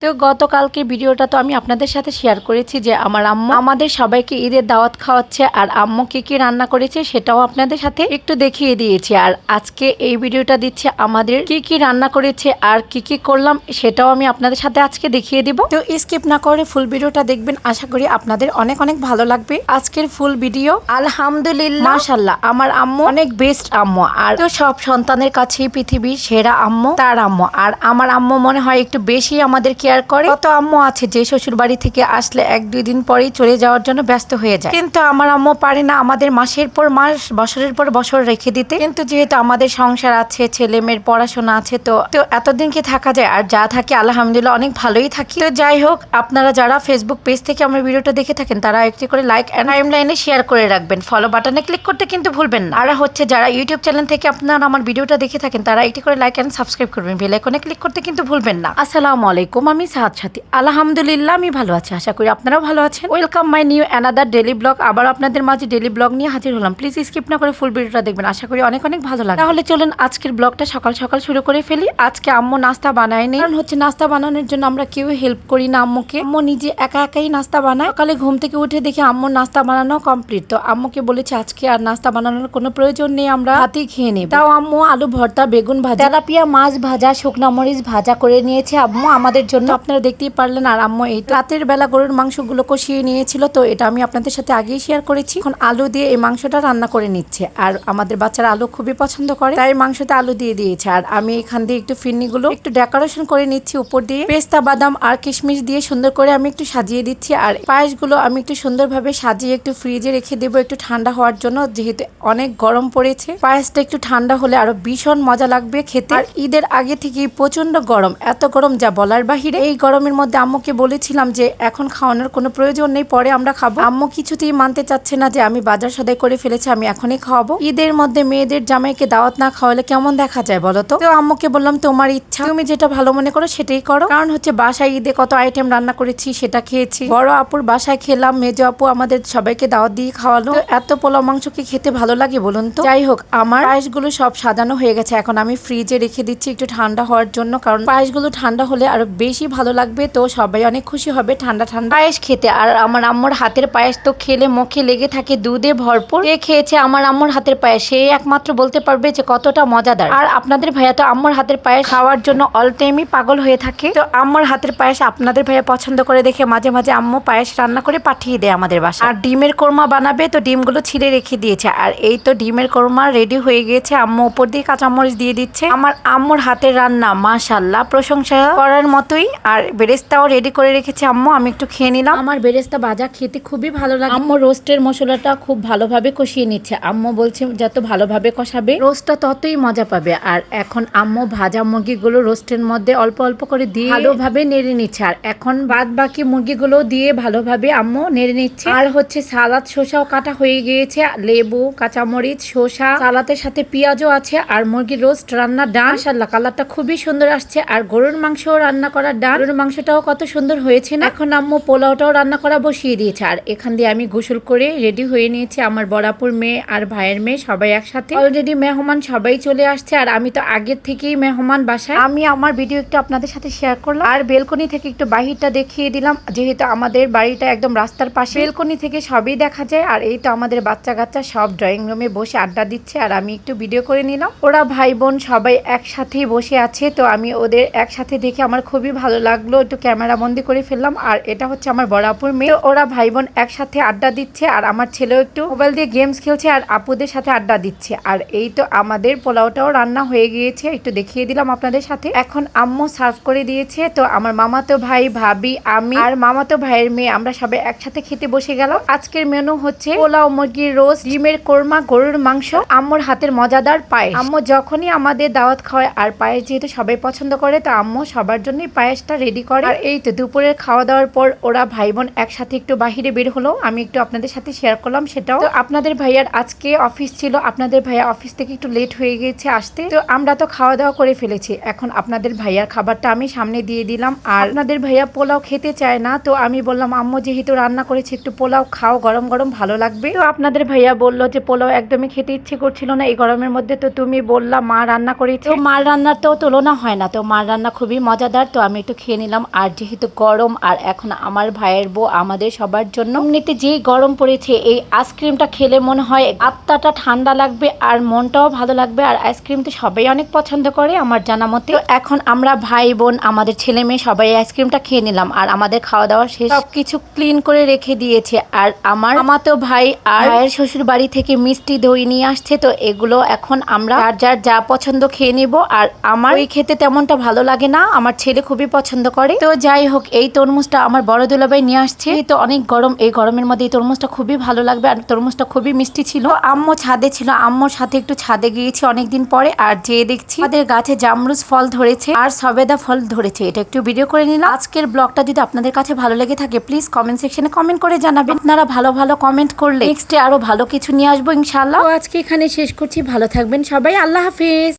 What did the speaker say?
তো গতকালকে ভিডিওটা তো আমি আপনাদের সাথে শেয়ার করেছি যে আমার আম্মু আমাদের সবাইকে ঈদের দাওয়াত খাওয়াচ্ছে আর আম্মু কি কি রান্না করেছে সেটাও আপনাদের সাথে একটু দেখিয়ে দিয়েছি। আর আজকে এই ভিডিওটা দিচ্ছে আমাদের কি কি রান্না করেছে আর কি কি করলাম সেটাও আমি আপনাদের সাথে আজকে দেখিয়ে দিব। তো স্কিপ না করে ফুল ভিডিওটা দেখবেন, আশা করি আপনাদের অনেক অনেক ভালো লাগবে আজকের ফুল ভিডিও। আলহামদুলিল্লাহ, মাশাআল্লাহ, আমার আম্মু অনেক বেস্ট আম্মু। আর তো সব সন্তানের কাছেই পৃথিবীর সেরা আম্মু তার আম্মু। আর আমার আম্মু মনে হয় একটু বেশি আমাদের কেয়ার করে। কত আম্মু আছে যে শ্বশুর বাড়ি থেকে আসলে 1-2 দিন পরেই চলে যাওয়ার জন্য ব্যস্ত হয়ে যায়, কিন্তু আমার আম্মু পারে না আমাদের মাসের পর মাস বছরের পর বছর রেখে দিতে। কিন্তু যেহেতু আমাদের সংসার আছে, ছেলে মেয়ের পড়াশোনা আছে, তো এতদিন কি থাকা যায়? আর যা থাকে আলহামদুলিল্লাহ অনেক ভালোই থাকি। তো যাই হোক, আপনারা যারা ফেসবুক পেজ থেকে আমার ভিডিওটা দেখে থাকেন তারা একটি করে লাইক এন্ড টাইমলাইনে শেয়ার করে রাখবেন, ফলো বাটনে ক্লিক করতে কিন্তু ভুলবেন না। আর হচ্ছে যারা ইউটিউব চ্যানেল থেকে আপনারা আমার ভিডিওটা দেখে থাকেন তারা একটি করে লাইক এন্ড সাবস্ক্রাইব করবেন, বেল আইকনে ক্লিক করতে কিন্তু ভুলবেন না। আসসালামু আলাইকুম, আমি সাহাদ সাথী। আলহামদুলিল্লাহ আমি ভালো আছি, আশা করি আপনারাও ভালো আছেন। Welcome my new another daily blog. আবার আপনাদের মাঝে ডেইলি ব্লগ নিয়ে হাজির হলাম। প্লিজ স্কিপ না করে ফুল ভিডিওটা দেখবেন, আশা করি অনেক অনেক ভালো লাগে। তাহলে চলুন আজকের ব্লগটা সকাল সকাল শুরু করে ফেলি। আজকে আম্মু নাস্তা বানায়নি, কারণ হচ্ছে নাস্তা বানানোর জন্য আমরা কেউ হেল্প করি না আম্মুকে। আম্মু নিজে একা একাই নাস্তা বানায়। সকালে ঘুম থেকে উঠে দেখি আম্মুর নাস্তা বানানো কমপ্লিট। তো আম্মুকে বলেছে আজকে আর নাস্তা বানানোর কোনো প্রয়োজন নেই, আমরা হাতেই খেয়ে নেব। তাও আম্মু আলু ভর্তা, বেগুন ভাজা, তেলাপিয়া মাছ ভাজা, শুকনা মরিচ ভাজা করে নিয়েছে আম্মু আমাদের জন্য। আপনারা দেখতেই পারলেন। আর আম্মু এই রাতের বেলা গরুর মাংসগুলো কষিয়ে নিয়েছিল, তো এটা আমি আপনাদের সাথে আগেই শেয়ার করেছি। এখন আলু দিয়ে এই মাংসটা রান্না করে নিচ্ছে। আর আমাদের বাচ্চারা আলু খুবই পছন্দ করে, তাই মাংসতে আলু দিয়ে দিয়েছে। আর আমি এখান দিয়ে একটু ফিরনিগুলো একটু ডেকোরেশন করে নিচ্ছি, উপর দিয়ে পেস্তা বাদাম আর কিশমিশ দিয়ে সুন্দর করে আমি একটু সাজিয়ে দিচ্ছি। আর পায়েসগুলো আমি একটু সুন্দরভাবে সাজিয়ে একটু ফ্রিজে রেখে দেবো একটু ঠান্ডা হওয়ার জন্য, যেহেতু অনেক গরম পড়েছে। পায়েসটা একটু ঠান্ডা হলে আরো ভীষণ মজা লাগবে খেতে। আর ঈদের আগে থেকেই প্রচন্ড গরম, এত গরম যা বলার বাহিরে। এই গরমের মধ্যে আম্মুকে বলেছিলাম যে এখন খাওয়ানোর কোনো প্রয়োজন নেই, পরে আমরা খাবো। আম্মু কিছুতেই মানতে চাচ্ছে না যে আমি বাজার সদাই করে ফেলেছি, আমি এখনই খাওয়াবো। ঈদের মধ্যে মেয়েদের জামাইকে দাওয়াত না খাওয়ালে কেমন দেখা যায় বলো তো? তো আম্মুকে বললাম তোমার ইচ্ছা, তুমি যেটা ভালো মনে করো সেটাই করো। কারণ হচ্ছে বাসায় ঈদে কত আইটেম রান্না করেছি সেটা খেয়েছি। বড় আপুর বাসায় খেলাম, মেজো আপু আমাদের সবাইকে দাওয়াত দিয়ে খাওয়ালো। এত পোলাও মাংস কি খেতে ভালো লাগে বলুন তো? যাই হোক, আমার পায়েসগুলো সব সাজানো হয়ে গেছে, এখন আমি ফ্রিজে রেখে দিচ্ছি একটু ঠান্ডা হওয়ার জন্য, কারণ পায়েসগুলো ঠান্ডা হলে আরো বেশি ভালো লাগবে। তো সবাই অনেক খুশি হবে ঠান্ডা ঠান্ডা পায়েস খেতে। আর আমার আম্মুর হাতের পায়েস তো খেলে মুখে লেগে থাকে দুধে ভরপুর। কে খেয়েছে আমার আম্মুর হাতের পায়েস সে একমাত্র বলতে পারবে যে কতটা মজাদার। আর আপনাদের ভাইয়া তো আম্মুর হাতের পায়েস খাওয়ার জন্য অল টাইমই পাগল হয়ে থাকে। তো আম্মুর হাতের পায়েস আপনাদের ভাইয়া পছন্দ করে দেখে মাঝে মাঝে আম্মু পায়েস রান্না করে পাঠিয়ে দেয় আমাদের বাসায়। আর ডিমের কোরমা বানাবে, তো ডিমগুলো ছিঁড়ে রেখে দিয়েছে। আর এই তো ডিমের কোরমা রেডি হয়ে গিয়েছে, আম্মু উপর দিয়ে কাঁচামরিচ দিয়ে দিচ্ছে। আমার আম্মুর হাতের রান্না মাশাআল্লাহ প্রশংসা করার মতোই। আর বেরেস্তাও রেডি করে রেখেছে আম্মু, আমি একটু খেয়ে নিলাম। আমার বেরেস্তা ভাজা খেতে খুবই ভালো লাগে। আম্মু রোস্টের মশলাটা খুব ভালোভাবে কষিয়ে নিচ্ছে। আম্মু বলছে যত ভালোভাবে কষাবে রোস্টটা ততই মজা পাবে। আর এখন আম্মু ভাজা মুরগিগুলো রোস্টের মধ্যে অল্প অল্প করে দিয়ে ভালোভাবে নেড়ে নিচ্ছে। আর এখন বাদ বাকি মুরগিগুলো দিয়ে ভালোভাবে আম্মু নেড়ে নিচ্ছে। আর হচ্ছে সালাদ শসাও কাটা হয়ে গিয়েছে, লেবু, কাঁচামরিচ, শসা, সালাদের সাথে পেঁয়াজও আছে। আর মুরগির রোস্ট রান্না ডান, মাশাআল্লাহ কালারটা খুবই সুন্দর আসছে। আর গরুর মাংসও রান্না করা ডান, গরুর মাংসটাও কত সুন্দর হয়েছে না? এখন আম্মু পোলাওটাও রান্না করা বসিয়ে দিয়েছে। আর এখান দিয়ে আমি গোসল করে রেডি হয়ে নিয়েছি। আমার বড়াপুর মেয়ে আর ভাইয়ের মেয়ে সবাই একসাথে, অলরেডি মেহমান সবাই চলে আসছে। আর আমি তো আগের থেকেই মেহমান বাসায়। আমি আমার ভিডিও একটু আপনাদের সাথে শেয়ার করলাম। আর বেলকনি থেকে একটু বাহিরটা দেখিয়ে দিলাম, যেহেতু আমাদের বাড়িটা একদম রাস্তার পাশে, বেলকনি থেকে সবই দেখা যায়। আর এই তো আমাদের বাচ্চা কাচ্চা সব ড্রয়িং রুমে বসে আড্ডা দিচ্ছে, আর আমি একটু ভিডিও করে নিলাম। ওরা ভাই বোন সবাই একসাথেই বসে আছে, তো আমি ওদের একসাথে দেখে আমার খুবই ভালো লাগলো, একটু ক্যামেরা বন্দি করে ফেললাম। আর এটা হচ্ছে আমার বড় আপুর মেয়ে, ওরা ভাই বোন একসাথে আড্ডা দিচ্ছে। আর আমার ছেলেও একটু মোবাইল দিয়ে গেমস খেলছে আর আপুদের সাথে আড্ডা দিচ্ছে। আর এই তো আমাদের পোলাওটাও রান্না হয়ে গিয়েছে, একটু দেখিয়ে দিলাম আপনাদের সাথে। এখন আম্মু সার্ভ করে দিয়েছে। তো আমার মামাতো ভাই, ভাবি, আমি আর মামাতো ভাইয়ের মেয়ে আমরা সবাই একসাথে খেতে বসে গেলাম। আজকের মেনু হচ্ছে পোলাও, মুরগির রোস্ট, ডিমের কোরমা, গরুর মাংস, আম্মুর হাতের মজাদার পায়েস। আম্মু যখনই আমাদের দাওয়াত খাওয়ায়, আর পায়েস যেহেতু সবাই পছন্দ করে, তো আম্মু সবার জন্যই পায়েসটা রেডি করে। আর এই তো দুপুরের খাওয়া দাওয়ার পর ওরা ভাই বোন একসাথে একটু বাহিরে বের হলো, আমি একটু আপনাদের সাথে শেয়ার করলাম সেটাও। তো আপনাদের ভাইয়ার আজকে অফিস ছিল, আপনাদের ভাইয়া অফিস থেকে একটু লেট হয়ে গেছে আসতে। তো আমরা তো খাওয়া দাওয়া করে ফেলেছি, এখন আপনাদের ভাইয়ার খাবারটা আমি সামনে দিয়ে দিলাম। আর আপনাদের ভাইয়া পোলাও খেতে চায় না, তো আমি বললাম আম্মু যেহেতু রান্না করেছে একটু পোলাও খাও, গরম গরম ভালো লাগবে। তো আপনাদের ভাইয়া বললো যে পোলাও একদমই খেতে ইচ্ছে করছিল না এই গরমের মধ্যে। তো তুমি বললা মা রান্না করেছে, তো মার রান্নার তো তুলনা হয় না, তো মার রান্না খুবই মজাদার। তো আমি একটু তো খেয়ে নিলাম। আর যেহেতু গরম, আর এখন আমার ভাইয়ের বউ আমাদের সবার জন্য, এমনিতে যেই গরম পড়েছে এই আইসক্রিমটা খেলে মনে হয় আত্মাটা ঠান্ডা লাগবে আর মনটাও ভালো লাগবে। আর আইসক্রিম তো সবাই অনেক পছন্দ করে আমার জানা মতে। এখন আমরা ভাই বোন আমাদের ছেলে মেয়ে সবাই আইসক্রিমটা খেয়ে নিলাম। আর আমাদের খাওয়া দাওয়া শেষ, সবকিছু ক্লিন করে রেখে দিয়েছে। আর আমার মামাতো ভাই আর ভাইয়ের শ্বশুর বাড়ি থেকে মিষ্টি দই নিয়ে আসছে, তো এগুলো এখন আমরা যার যার যা পছন্দ খেয়ে নিব। আর আমার ওই খেতে তেমনটা ভালো লাগে না, আমার ছেলে খুবই পছন্দ করে। তো যাই হোক, এই তরমুজটা আমার বড় দুলাভাই নিয়ে আসছে। এই তো অনেক গরম, এই গরমের মধ্যে এই তরমুজটা খুবই ভালো লাগবে। আর তরমুজটা খুবই মিষ্টি ছিল। আম্মু ছাদে ছিল, আম্মুর সাথে একটু ছাদে গিয়েছি অনেকদিন পরে। আর যেয়ে দেখছি আমাদের গাছে জামরুজ ফল ধরেছে আর সবেদা ফল ধরেছে, এটা একটু ভিডিও করে নিলাম। আজকের ব্লগটা যদি আপনাদের কাছে ভালো লেগে থাকে প্লিজ কমেন্ট সেকশনে কমেন্ট করে জানাবেন। আপনারা ভালো ভালো কমেন্ট করলে নেক্সটে আরো ভালো কিছু নিয়ে আসবো ইনশাআল্লাহ। তো আজকে এখানে শেষ করছি, ভালো থাকবেন সবাই, আল্লাহ হাফেজ।